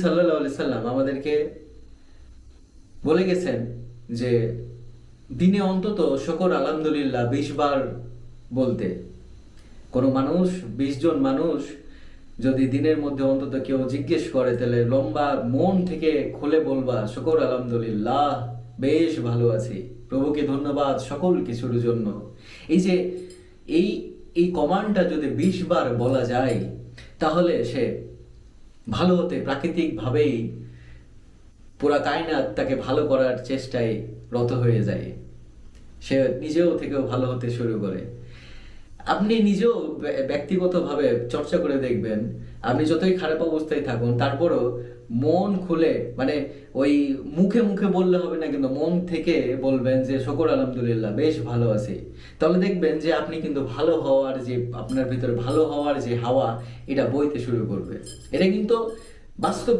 সাল্লাল্লাহু আলাইহি সাল্লাম আমাদেরকে বলে গেছেন যে দিনে অন্তত শুকর আলহামদুলিল্লাহ 20 বার বলতে। কোনো মানুষ, 20 জন মানুষ যদি দিনের মধ্যে অন্তত কেউ জিজ্ঞেস করে, তাহলে লম্বা মন থেকে খুলে বলবা শুকর আলহামদুলিল্লাহ, বেশ ভালো আছি, প্রভুকে ধন্যবাদ সকল কিছুর জন্য। এই যে এই এই কমান্ডটা যদি 20 বার বলা যায়, তাহলে সে ভালো হতে প্রাকৃতিকভাবেই পুরা কায়নাত তাকে ভালো করার চেষ্টায় রত হয়ে যায়। সে নিজেও থেকেও ভালো হতে শুরু করে। আপনি নিজেও ব্যক্তিগতভাবে চর্চা করে দেখবেন, আপনি যতই খারাপ অবস্থায় থাকুন তারপরও মন খুলে, মানে ওই মুখে মুখে বললে হবে না, কিন্তু মন থেকে বলবেন যে শুকর আলহামদুলিল্লাহ, বেশ ভালো আছি। তাহলে দেখবেন যে আপনি কিন্তু ভালো হওয়ার যে, আপনার ভিতরে ভালো হওয়ার যে হাওয়া, এটা বইতে শুরু করবে। এটা কিন্তু বাস্তব